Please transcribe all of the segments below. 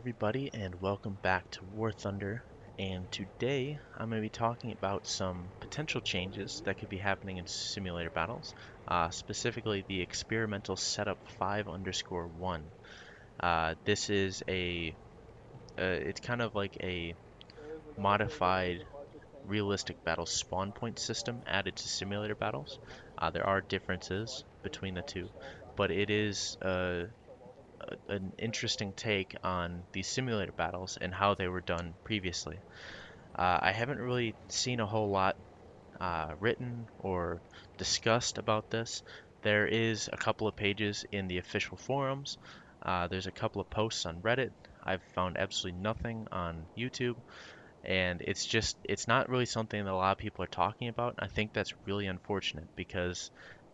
everybody, and welcome back to War Thunder. And today I'm going to be talking about some potential changes that could be happening in simulator battles, specifically the experimental setup 5_1. This is it's kind of like a modified realistic battle spawn point system added to simulator battles. There are differences between the two, but it is an interesting take on these simulator battles and how they were done previously. I haven't really seen a whole lot written or discussed about this. There is a couple of pages in the official forums. There's a couple of posts on Reddit. I've found absolutely nothing on YouTube, and it's not really something that a lot of people are talking about. I think that's really unfortunate because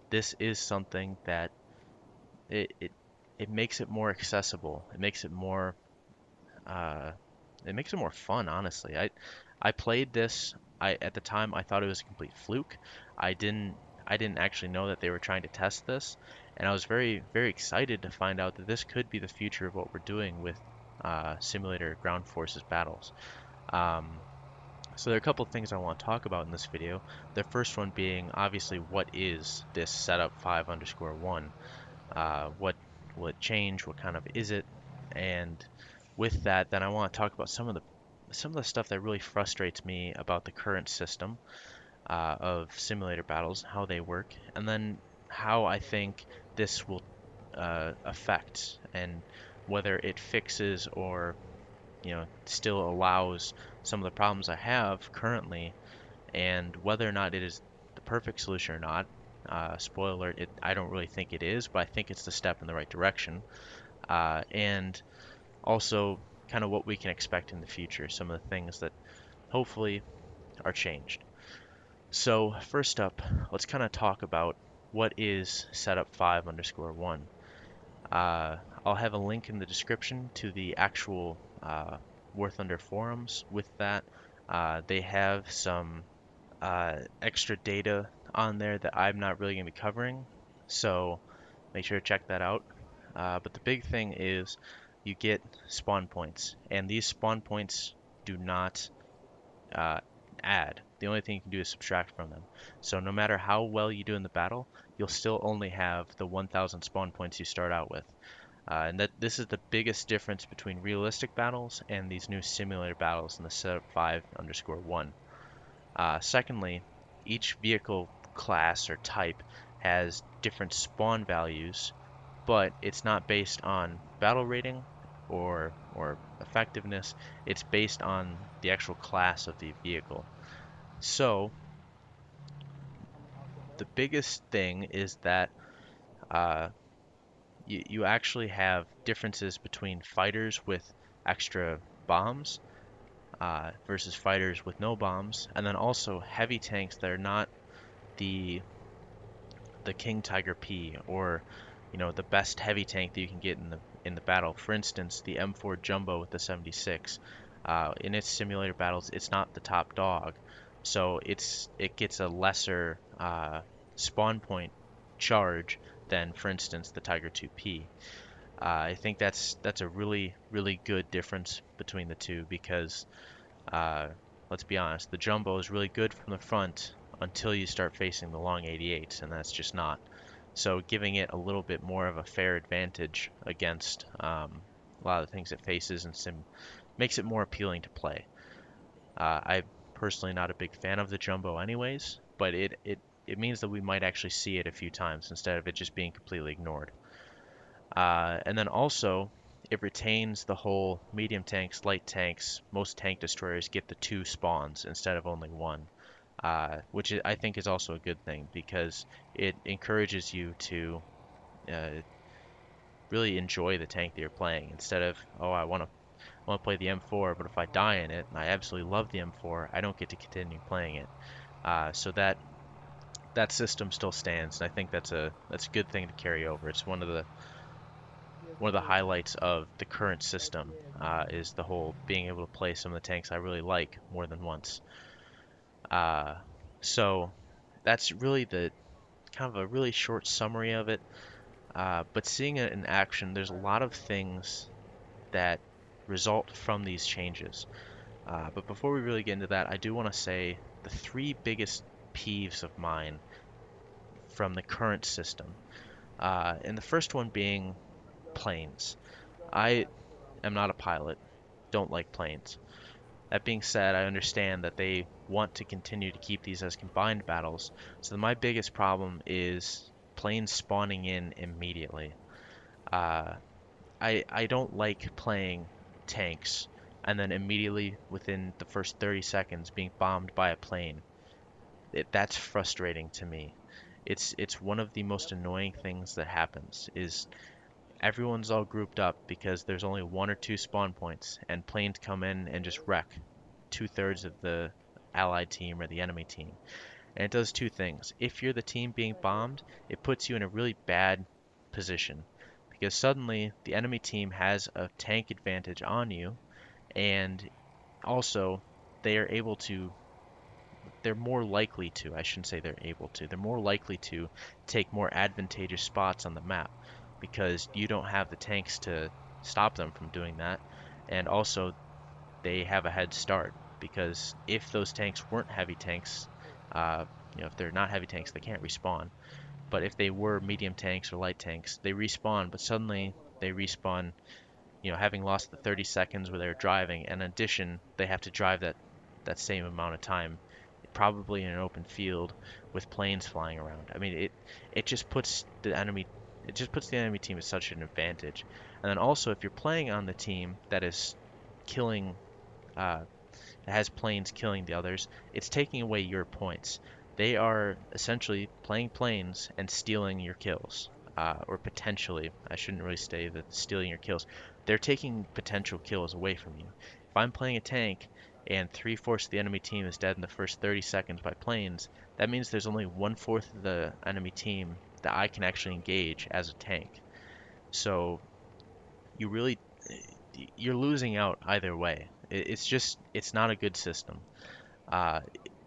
this is something that it, it it makes it more accessible. Uh, it makes it more fun, honestly. I played this. At the time I thought it was a complete fluke. I didn't I didn't actually know that they were trying to test this, and I was very excited to find out that this could be the future of what we're doing with simulator ground forces battles. Um, so there are a couple of things I want to talk about in this video. The first one being obviously what is this setup 5_1? What will it change? What kind of is it? And with that, then I want to talk about some of the stuff that really frustrates me about the current system of simulator battles, how they work, and then how I think this will affect and whether it fixes or still allows some of the problems I have currently, and whether or not it is the perfect solution or not. Spoiler alert, I don't really think it is, but I think it's the step in the right direction. And also kind of what we can expect in the future, some of the things that hopefully are changed. So first up, let's kind of talk about what is setup 5_1. I'll have a link in the description to the actual War Thunder forums. With that, they have some extra data on there that I'm not really going to be covering, so make sure to check that out. But the big thing is you get spawn points, and these spawn points do not uh, add. The only thing you can do is subtract from them. So no matter how well you do in the battle, you'll still only have the 1,000 spawn points you start out with. And this is the biggest difference between realistic battles and these new simulator battles in the setup 5_1. Secondly, each vehicle class or type has different spawn values, but it's not based on battle rating or effectiveness. It's based on the actual class of the vehicle. So the biggest thing is that uh, you actually have differences between fighters with extra bombs versus fighters with no bombs, and then also heavy tanks that are not the King Tiger P, or the best heavy tank that you can get in the battle. For instance, the M4 Jumbo with the 76. In its simulator battles, it's not the top dog, so it gets a lesser spawn point charge than, for instance, the Tiger 2P. I think that's a really good difference between the two because uh, let's be honest, the Jumbo is really good from the front until you start facing the long 88s, and that's just not. So giving it a little bit more of a fair advantage against a lot of the things it faces and makes it more appealing to play. I'm personally not a big fan of the Jumbo anyways, but it means that we might actually see it a few times instead of it just being completely ignored. And then also, it retains the whole medium tanks, light tanks, most tank destroyers get the 2 spawns instead of only 1, which I think is also a good thing because it encourages you to uh, really enjoy the tank that you're playing instead of, oh, I want to play the M4, but if I die in it, and I absolutely love the M4, I don't get to continue playing it. So that system still stands, and I think that's a good thing to carry over. It's one of the highlights of the current system is the whole being able to play some of the tanks I really like more than once. Uh, so that's really the kind of a really short summary of it. But seeing it in action, there's a lot of things that result from these changes. But before we really get into that, I do want to say the three biggest peeves of mine from the current system. And the first one being planes. I am not a pilot, don't like planes. That being said, I understand that they want to continue to keep these as combined battles, so my biggest problem is planes spawning in immediately. Uh, I don't like playing tanks and then immediately within the first 30 seconds being bombed by a plane. That's frustrating to me. It's one of the most annoying things that happens is everyone's all grouped up because there's only one or two spawn points and planes come in and just wreck two-thirds of the allied team or the enemy team. And it does two things. If you're the team being bombed, it puts you in a really bad position because suddenly the enemy team has a tank advantage on you, and also they are able to they're more likely to, I shouldn't say they're able to, they're more likely to take more advantageous spots on the map because you don't have the tanks to stop them from doing that. And also, they have a head start because if those tanks weren't heavy tanks, uh, if they're not heavy tanks, they can't respawn. But if they were medium tanks or light tanks, they respawn, but suddenly they respawn, having lost the 30 seconds where they're driving. In addition, they have to drive that same amount of time probably in an open field with planes flying around. I mean, it just puts the enemy team at such an advantage. And then also, if you're playing on the team that is killing, that has planes killing the others, it's taking away your points. They are essentially playing planes and stealing your kills. Or potentially, I shouldn't really say that stealing your kills. They're taking potential kills away from you. If I'm playing a tank and three-fourths of the enemy team is dead in the first 30 seconds by planes, that means there's only one-fourth of the enemy team that I can actually engage as a tank. So you really, you're losing out either way. It's not a good system. Uh,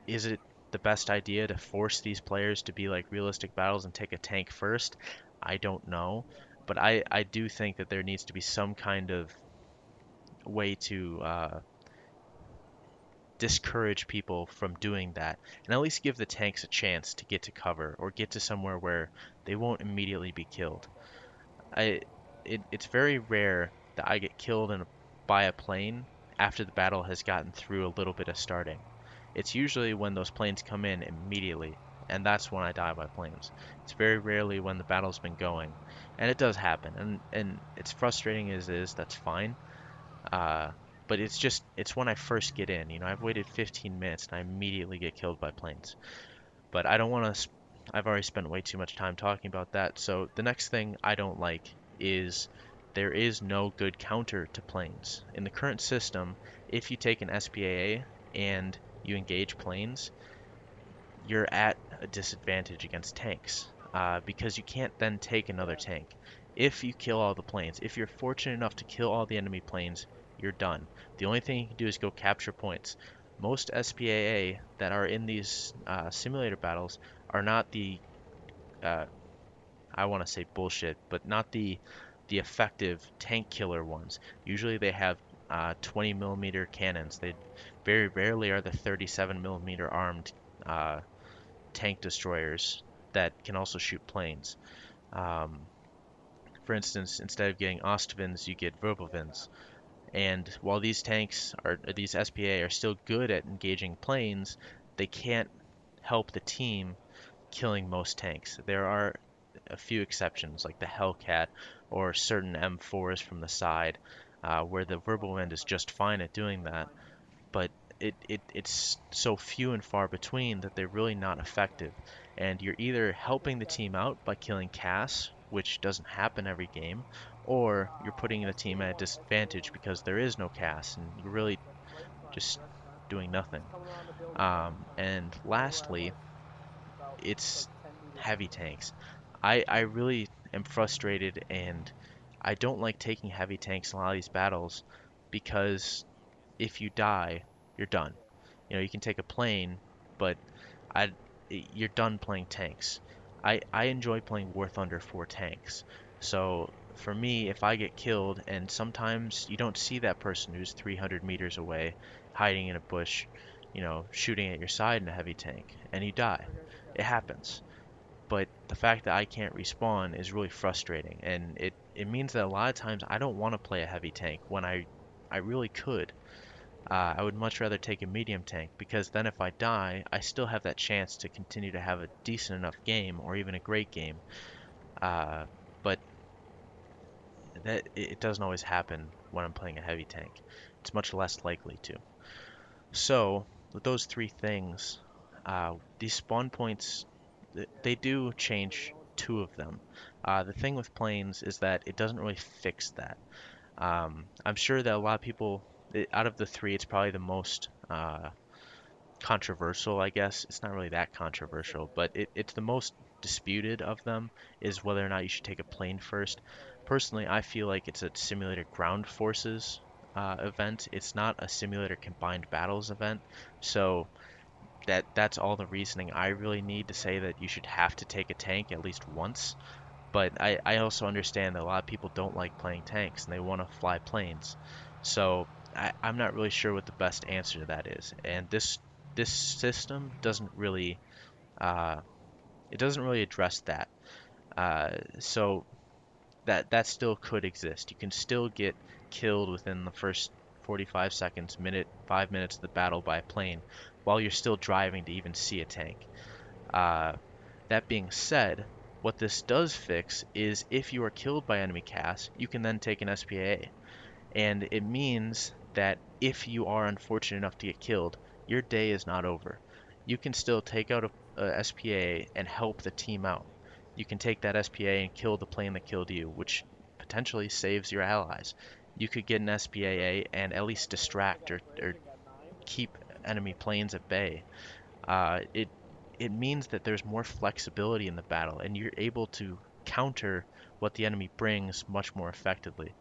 is it the best idea to force these players to be like realistic battles and take a tank first? I don't know, but I do think that there needs to be some kind of way to discourage people from doing that and at least give the tanks a chance to get to cover or get to somewhere where they won't immediately be killed. I it's very rare that I get killed by a plane after the battle has gotten through a little bit of starting. It's usually when those planes come in immediately, and that's when I die by planes. It's very rarely when the battle's been going, and it does happen, and it's frustrating as it is, that's fine. Uh, but it's when I first get in. I've waited 15 minutes and I immediately get killed by planes. But I don't want to. I've already spent way too much time talking about that. So the next thing I don't like is there is no good counter to planes. In the current system, if you take an SPAA and you engage planes, you're at a disadvantage against tanks because you can't then take another tank. If you kill all the planes, if you're fortunate enough to kill all the enemy planes, you're done. The only thing you can do is go capture points. Most SPAA that are in these simulator battles are not the, uh, I want to say bullshit, but not the effective tank killer ones. Usually they have 20 millimeter cannons. They very rarely are the 37 millimeter armed uh, tank destroyers that can also shoot planes. Um, for instance, instead of getting Ostvins, you get Verbovins. And while these SPA are still good at engaging planes, they can't help the team killing most tanks. There are a few exceptions, like the Hellcat or certain M4s from the side, where the Verbowind is just fine at doing that. But it's so few and far between that they're really not effective. And you're either helping the team out by killing Cass, which doesn't happen every game, or you're putting the team at a disadvantage because there is no Cass, and you're really just doing nothing. And lastly, it's heavy tanks. I really am frustrated, and I don't like taking heavy tanks in a lot of these battles because if you die, you're done. You can take a plane, but I, you're done playing tanks. I enjoy playing War Thunder for tanks. So for me, if I get killed, and sometimes you don't see that person who's 300 meters away, hiding in a bush, shooting at your side in a heavy tank, and you die. It happens. But the fact that I can't respawn is really frustrating, and it means that a lot of times I don't want to play a heavy tank when I really could. I would much rather take a medium tank because then if I die, I still have that chance to continue to have a decent enough game or even a great game. But that it doesn't always happen when I'm playing a heavy tank. It's much less likely to. So with those three things, these spawn points, they do change two of them. The thing with planes is that it doesn't really fix that. I'm sure that a lot of people, out of the three, it's probably the most controversial, I guess. It's not really that controversial, but it's the most disputed of them is whether or not you should take a plane first. Personally, I feel like it's a simulated ground forces event. It's not a simulator combined battles event. So that's all the reasoning I really need to say that you should have to take a tank at least once. But I also understand that a lot of people don't like playing tanks and they want to fly planes. So I'm not really sure what the best answer to that is. And this system doesn't really uh, it doesn't really address that. So that still could exist. You can still get killed within the first 45 seconds, 5 minutes of the battle by a plane while you're still driving to even see a tank. Uh, that being said, what this does fix is if you are killed by enemy CAS, you can then take an SPA. And it means that if you are unfortunate enough to get killed, your day is not over. You can still take out a SPA and help the team out. You can take that SPA and kill the plane that killed you, which potentially saves your allies. You could get an SPA and at least distract or keep enemy planes at bay. It means that there's more flexibility in the battle, and you're able to counter what the enemy brings much more effectively.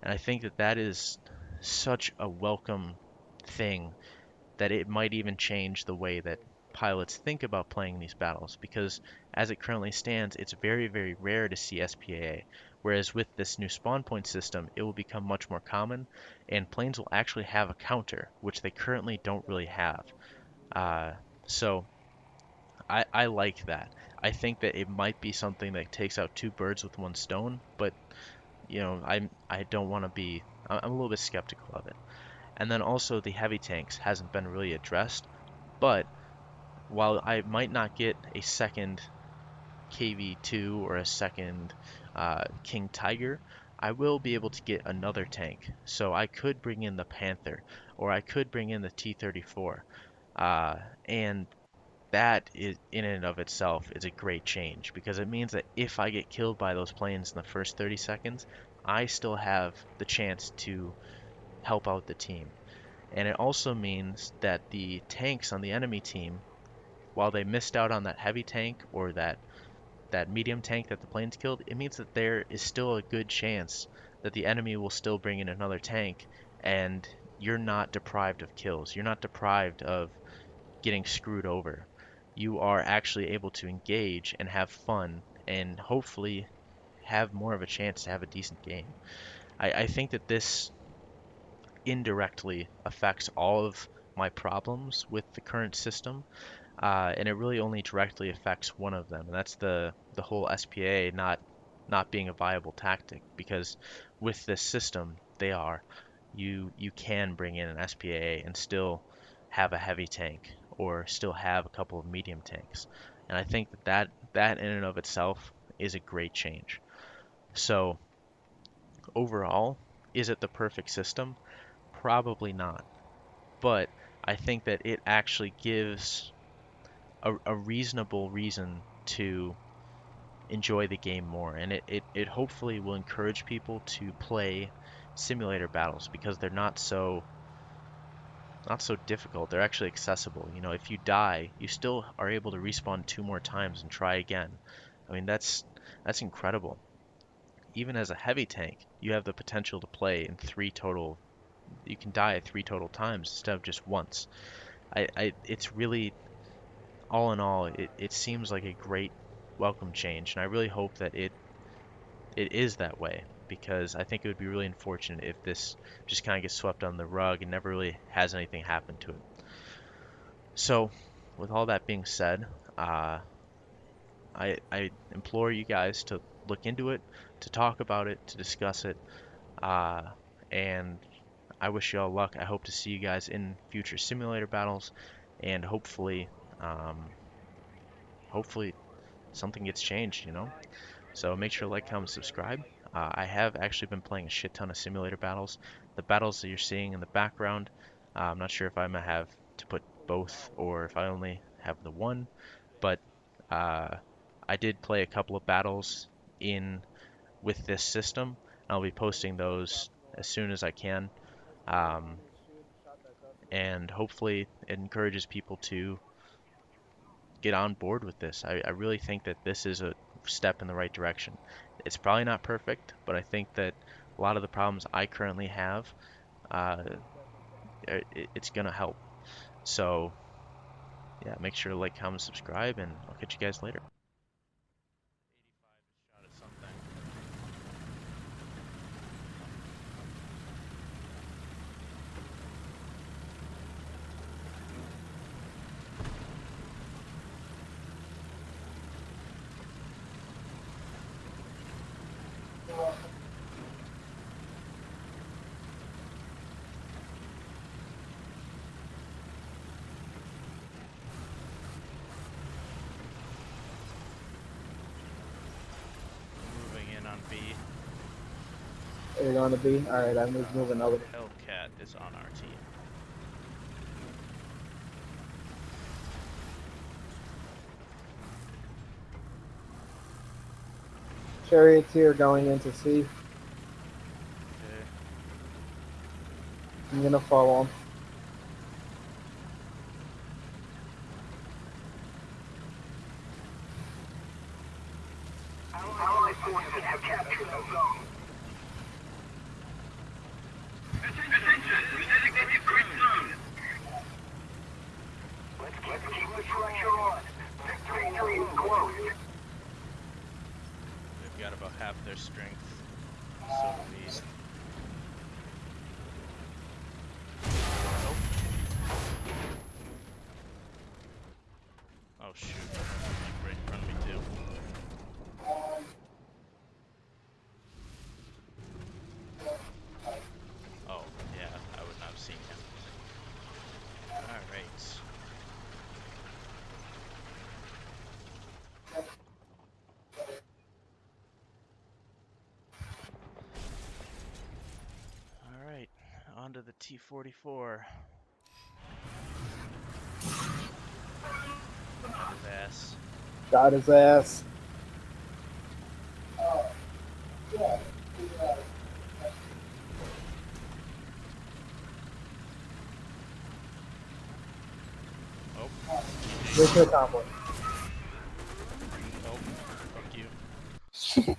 And I think that that is such a welcome thing that it might even change the way that pilots think about playing these battles, because as it currently stands, it's very, very rare to see SPAA. Whereas with this new spawn point system, it will become much more common, and planes will actually have a counter, which they currently don't really have. Uh, so I like that. I think that it might be something that takes out two birds with one stone, but I don't want to be. I'm a little bit skeptical of it. And then also the heavy tanks hasn't been really addressed, but while I might not get a second KV2 or a second King Tiger, I will be able to get another tank. So I could bring in the Panther, or I could bring in the T-34, and that is in and of itself is a great change because it means that if I get killed by those planes in the first 30 seconds, I still have the chance to help out the team. And it also means that the tanks on the enemy team, while they missed out on that heavy tank or that medium tank that the planes killed, it means that there is still a good chance that the enemy will still bring in another tank and you're not deprived of kills. You're not deprived of getting screwed over. You are actually able to engage and have fun and hopefully have more of a chance to have a decent game. I think that this indirectly affects all of my problems with the current system, and it really only directly affects one of them, and that's the whole SPA not being a viable tactic. Because with this system, they are. You can bring in an SPA and still have a heavy tank, or still have a couple of medium tanks, and I think that in and of itself is a great change. So overall, is it the perfect system? Probably not. But I think that it actually gives a reasonable reason to enjoy the game more. And it hopefully will encourage people to play simulator battles because they're not so difficult. They're actually accessible. If you die, you still are able to respawn two more times and try again. I mean, that's incredible. Even as a heavy tank, you have the potential to play in three total. You can die at three total times instead of just once. It's really, all in all, it seems like a great welcome change, and I really hope that it is that way, because I think it would be really unfortunate if this just kind of gets swept under the rug and never really has anything happen to it. So, with all that being said, I implore you guys to look into it, to talk about it, to discuss it, uh, and I wish you all luck. I hope to see you guys in future simulator battles, and hopefully something gets changed, you know? So make sure to like, comment, subscribe. I have actually been playing a shit ton of simulator battles. The battles that you're seeing in the background, I'm not sure if I'm gonna have to put both or if I only have the one, but uh, I did play a couple of battles in with this system. I'll be posting those as soon as I can, um, and hopefully it encourages people to get on board with this. I really think that this is a step in the right direction. It's probably not perfect, but I think that a lot of the problems I currently have, uh, it's gonna help. So yeah, make sure to like, comment, subscribe, and I'll catch you guys later. Moving in on B. You're going to be? Alright, I'm just moving over. Hellcat is on our team. Charioteer going into C. Okay. I'm gonna follow him. Allied forces have captured the zone. Attention! We designated green zone. Let's keep the pressure on. Victory is close. They've got about half their strength. So do we. Nope. Oh shoot. Right in front of me too. Oh, yeah, I would not have seen him. Alright. Alright, on to the T-44. Got his ass. Got his ass. Oh. Mission accomplished. Oh, fuck you.